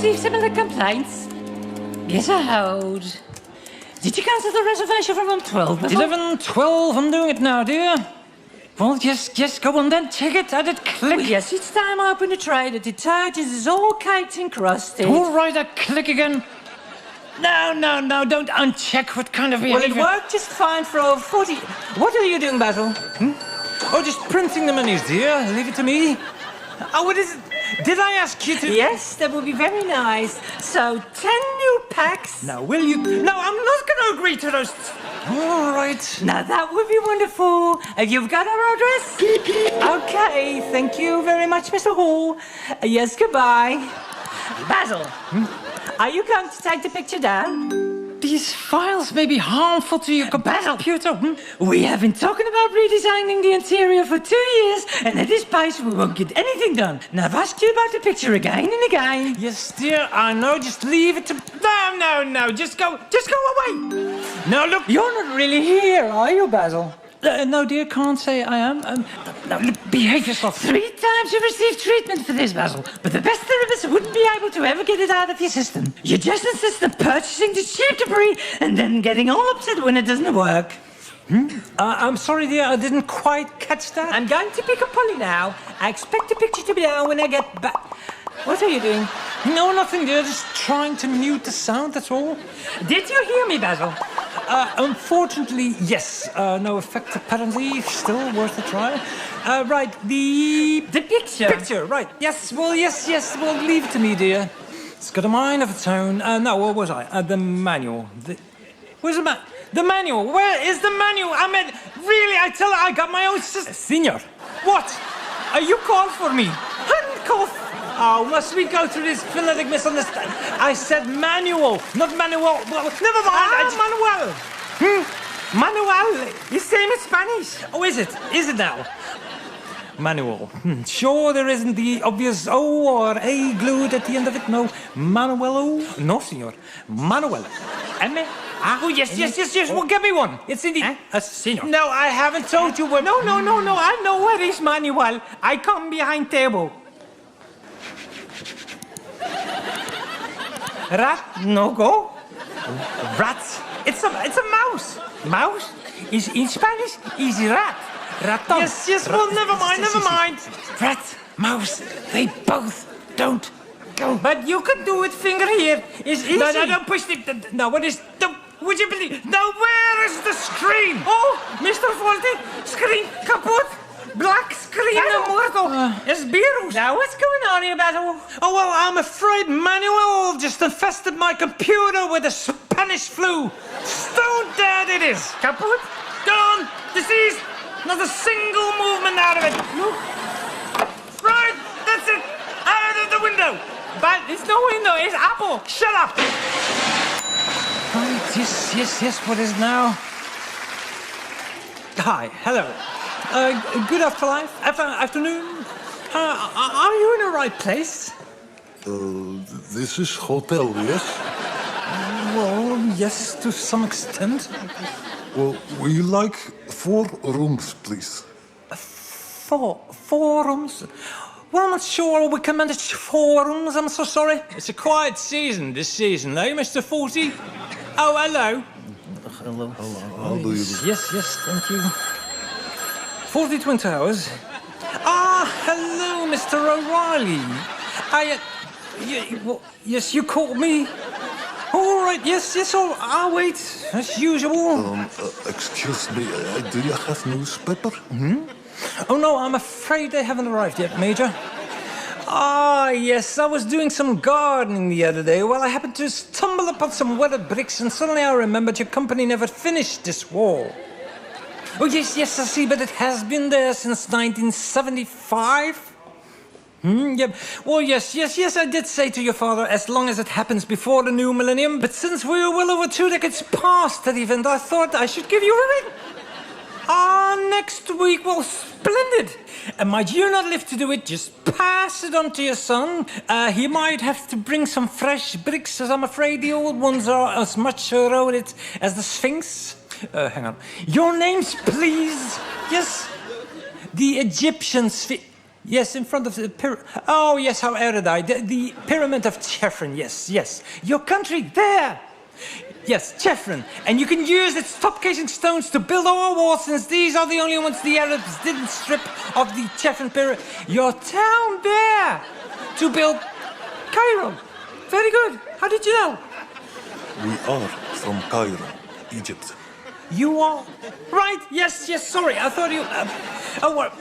received similar complaints? Yes, I hold. Did you cancel the reservation for room 12? Basil? 11:12. I'm doing it now, dear. Well, yes, go on then. Check it. I did click. Well, yes, it's time I open the tray. The detergent is all caked and crusted. All right, I click again. No, don't uncheck. What kind of behavior? Well, it worked just fine for over 40... What are you doing, Basil? Oh, just printing the menus, dear. Leave it to me. Oh, what is it? Did I ask you to... Yes, that would be very nice. So, 10 new packs. Now, will you... No, I'm not going to agree to those... All right. Now, that would be wonderful. You've got our address? Okay, thank you very much, Mr. Hall. Yes, goodbye. Basil, are you going to take the picture down? These files may be harmful to your computer. We have been talking about redesigning the interior for 2 years, and at this pace we won't get anything done. Now I've asked you about the picture again and again. Yes, dear, I know. Just leave it to... No. Just go away. No, look. You're not really here, are you, Basil? No, dear, can't say I am. No, look, behave yourself. 3 times you've received treatment for this, Basil. But the best therapist wouldn't be able to ever get it out of your system. You just insist on purchasing the cheap debris and then getting all upset when it doesn't work. I'm sorry, dear, I didn't quite catch that. I'm going to pick up Polly now. I expect the picture to be down when I get back. What are you doing? No, nothing, dear. Just trying to mute the sound, that's all. Did you hear me, Basil? Unfortunately, yes. No effect, apparently. Still worth a try. Right, the picture. Picture, right. Yes, well, yes. Well, leave it to me, dear. It's got a mind of its own. No, where was I? The manual. Where's the manual? Where is the manual? I mean, really, I tell her I got my own system. Senor. What? You called for me. Handcuff. Oh, must we go through this phonetic misunderstanding? I said manual, not manual. Well, never mind. Manual. Manual. You same in Spanish. Oh, is it? Is it now? Manual. Sure, there isn't the obvious O or A glued at the end of it. No. Manuelo? No, senor. Manuel. M. Oh, yes. Well, get me one. It's in the... senor. No, I haven't told you where... No. I know where is Manuel. I come behind table. Rat, no go. Rats. It's a mouse. Mouse is in Spanish is rat. Raton. Yes. Well, never mind. Rat, mouse. They both don't go. But you could do it. Finger here. Is easy. No, don't push the. No, what is? Would you believe? Now, where is the screen? Oh, Mr. Fawlty, screen kaput. Black screen muerto. Es virus. Now, what's going on here, Basil? Oh, well, I'm afraid Manuel just infested my computer with the Spanish flu. Stone dead it is. Kaput? Gone. Disease. Not a single movement out of it. No. Right, that's it. Out of the window. But it's no window, it's apple. Shut up. Right, yes, what is now? Hi, hello. Good afternoon. Are you in the right place? This is hotel, yes? Well, yes, to some extent. Well, we like 4 rooms, please. 4 rooms? Well, I'm not sure we can manage 4 rooms, I'm so sorry. It's a quiet season, this season, eh, Mr. Fawlty? Oh, hello. Hello. How do you do? Yes, thank you. Fawlty Towers. Hello, Mr. O'Reilly. Yes, you called me. All right, yes, I'll wait, as usual. Excuse me, do you have newspaper? Oh, no, I'm afraid they haven't arrived yet, Major. Yes, I was doing some gardening the other day. Well, I happened to stumble upon some weathered bricks, and suddenly I remembered your company never finished this wall. Oh, yes, I see, but it has been there since 1975. Yep. Well, yes, I did say to your father, as long as it happens before the new millennium. But since we're well over 2 decades past that event, I thought I should give you a ring. Next week, well, splendid. Might you not live to do it, just pass it on to your son. He might have to bring some fresh bricks, as I'm afraid the old ones are as much eroded as the Sphinx. Hang on. Your names, please. Yes. The Egyptian Sphinx. Yes, in front of the Oh, yes, how erudite. The Pyramid of Chephren, yes, yes. Your country, there! Yes, Chephren. And you can use its top-casing stones to build our walls, since these are the only ones the Arabs didn't strip of the Chephren Pyramid. Your town, there! To build Cairo. Very good. How did you know? We are from Cairo, Egypt. You are? Right, yes, yes, sorry. I thought you... oh, well,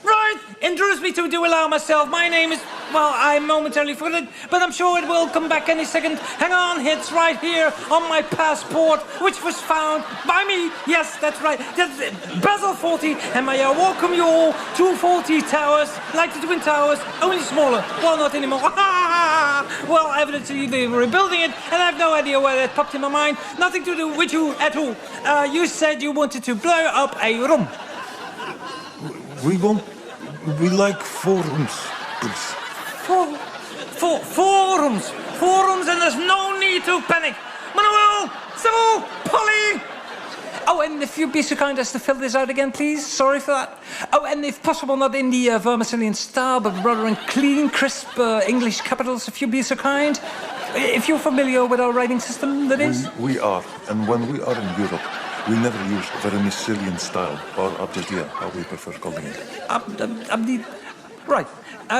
right. Introduce me to allow myself. My name is... Well, I momentarily forgot it, but I'm sure it will come back any second. Hang on, it's right here on my passport, which was found by me. Yes, that's right. That's Basil Fawlty, and may I welcome you all to Fawlty Towers, like the Twin Towers, only smaller. Well, not anymore. Well, evidently they were rebuilding it, and I have no idea why that popped in my mind. Nothing to do with you at all. You said you wanted to blow up a room. We like 4 rooms, please. Four rooms, and there's no need to panic. Manuel, Sybil, Polly. Oh, and if you'd be so kind as to fill this out again, please. Sorry for that. Oh, and if possible, not in the vermicillian style, but rather in clean, crisp English capitals, if you'd be so kind. If you're familiar with our writing system, that is. We are, and when we are in Europe, we never use vermicillian style, or abjadiyya, how we prefer calling it. Right.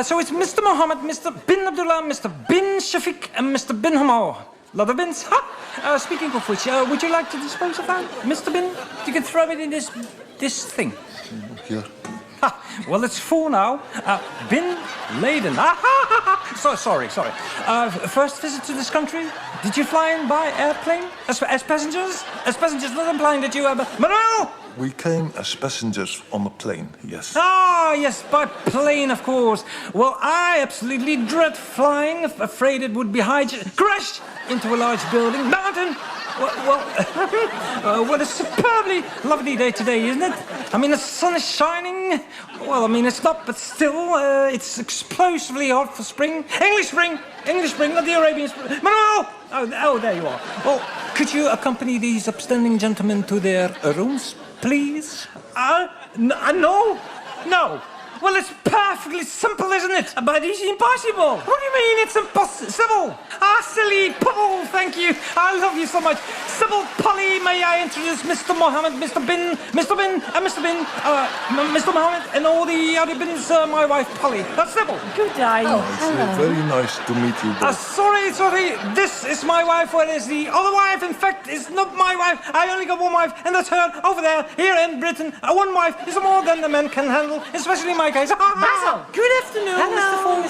So it's Mr. Mohammed, Mr. Bin Abdullah, Mr. Bin Shafiq, and Mr. Bin Hamal. Lot of bins. Ha! Speaking of which, would you like to dispose of that, Mr. Bin? You can throw it in this thing. Here. Ha! Well, it's 4 now. Bin Laden. Sorry. First visit to this country? Did you fly in by airplane? As passengers? As passengers, not implying that you have... Manuel! We came as passengers on a plane, yes. Ah, yes, by plane, of course. Well, I absolutely dread flying, afraid it would be crashed into a large building, mountain. Well, what a superbly lovely day today, isn't it? I mean, the sun is shining. Well, I mean, it's not, but still, it's explosively hot for spring. English spring, not the Arabian spring. Manuel! Oh, there you are. Well, could you accompany these upstanding gentlemen to their rooms, please? No. Well, it's perfectly simple, isn't it? But it's impossible. What do you mean it's impossible? Silly Paul, thank you. I love you so much. Sybil, Polly, may I introduce Mr. Mohammed, Mr. Bin, and Mr. Mohammed, and all the other bins, my wife, Polly. That's Sybil. Good day. It's very nice to meet you both. Sorry. This is my wife, whereas the other wife, in fact, is not my wife. I only got one wife, and that's her over there, here in Britain. One wife is more than the man can handle, especially my case. Basil, good afternoon, Mr. Fawlty.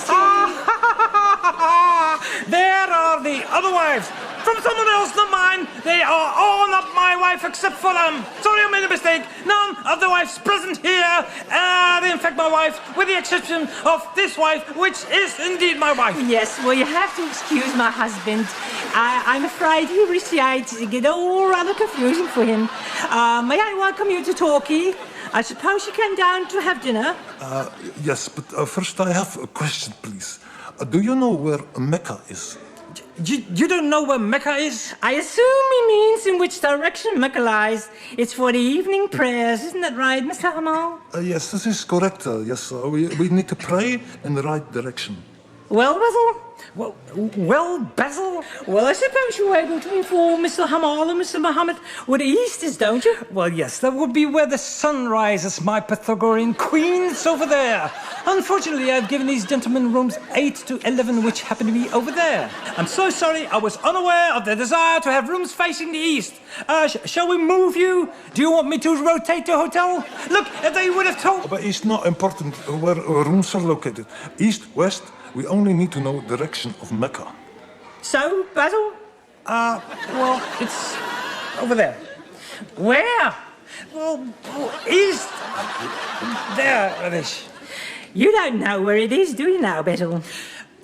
There are the other wives. From someone else, not mine. They are all not my wife except for them. Sorry, I made a mistake. None of the wives present here are in fact my wife, with the exception of this wife, which is indeed my wife. Yes, well, you have to excuse my husband. I'm afraid he recites. It get all rather confusing for him. May I welcome you to Torquay? I suppose you came down to have dinner? Yes, but first I have a question, please. Do you know where Mecca is? You don't know where Mecca is? I assume he means in which direction Mecca lies. It's for the evening prayers, isn't that right, Mr. Hamal? Yes, this is correct. Yes, we need to pray in the right direction. Well, Basil? Well, Basil? Well, I suppose you're able to inform Mr. Hamal and Mr. Mohammed where the east is, don't you? Well, yes, that would be where the sun rises, my Pythagorean queen. It's over there. Unfortunately, I've given these gentlemen rooms 8 to 11, which happen to be over there. I'm so sorry, I was unaware of their desire to have rooms facing the east. Shall we move you? Do you want me to rotate the hotel? Look, if they would have told... But it's not important where rooms are located. East, west, we only need to know direction of Mecca. So, Basil? Well, it's over there. Where? Well, east. There it is. You don't know where it is, do you now, Basil?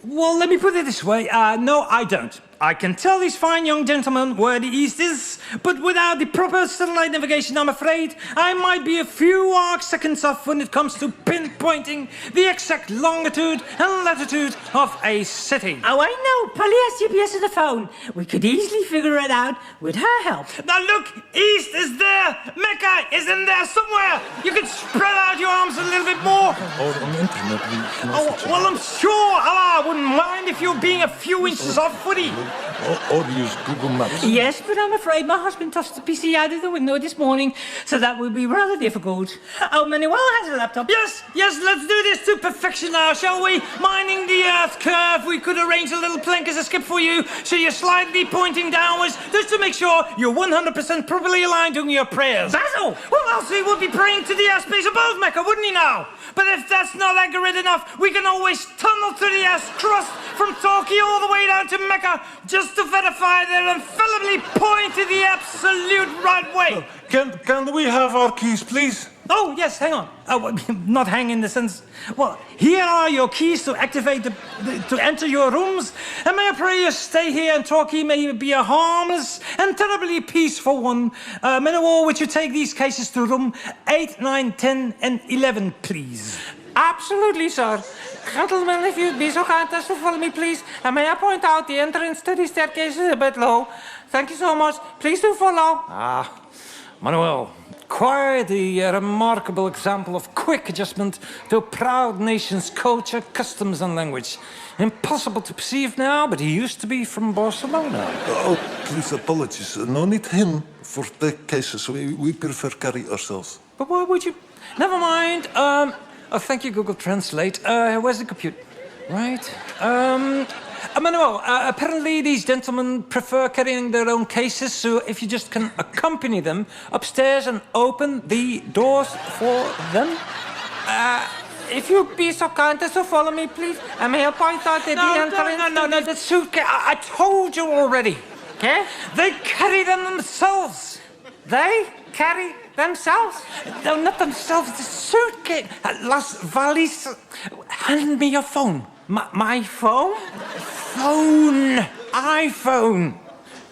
Well, let me put it this way. No, I don't. I can tell these fine young gentlemen where the east is, but without the proper satellite navigation, I'm afraid I might be a few arc-seconds off when it comes to pinpointing the exact longitude and latitude of a city. Oh, I know. Polly has GPS on the phone. We could easily figure it out with her help. Now look, east is there, Mecca is in there somewhere. You can spread out your arms a little bit more. Or on the internet, we can Oh, also check. well, I'm sure Allah wouldn't mind if you're being a few inches off footy. Or use Google Maps. Yes, but I'm afraid my husband tossed the PC out of the window this morning, so that would be rather difficult. Oh, Manuel has a laptop. Yes, let's do this to perfection now, shall we? Minding the Earth curve, we could arrange a little plank as a skip for you, so you're slightly pointing downwards, just to make sure you're 100% properly aligned doing your prayers. Basil! Well, else he would be praying to the airspace above Mecca, wouldn't he now? But if that's not accurate enough, we can always tunnel through the ass crust from Torquay all the way down to Mecca, just to verify they'll infallibly point to the absolute right way. Can we have our keys, please? Oh, yes, hang on. Well, not hang in the sense... Well, here are your keys to activate to enter your rooms. And may I pray you stay here and Torquay may be a harmless and terribly peaceful one. Manuel, would you take these cases to room 8, 9, 10, and 11, please? Absolutely, sir. Gentlemen, if you'd be so kind as to follow me, please. And may I point out the entrance to the staircase is a bit low. Thank you so much. Please do follow. Manuel, quite a remarkable example of quick adjustment to a proud nation's culture, customs, and language. Impossible to perceive now, but he used to be from Barcelona. Oh, please, apologies. No need him for the cases. We prefer carry ourselves. But why would you... Never mind. Oh, thank you, Google Translate. Where's the computer? Right. Manuel, apparently these gentlemen prefer carrying their own cases, so if you just can accompany them upstairs and open the doors for them. If you'd be so kind as to follow me, please. And may I point out that the entrance... No, the suitcase. I told you already. Okay? They carry them themselves. They carry themselves? No, not themselves, the suitcase. Las Vallis. Hand me your phone. My phone? Phone. iPhone.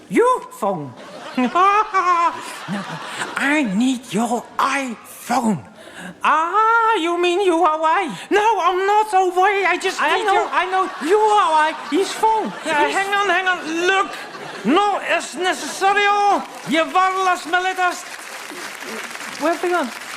You phone? No, I need your iPhone. You mean Huawei? No, I'm not away. I know. Huawei. His phone. Hang on. Look. No es necesario llevar las maletas. Where's the gun?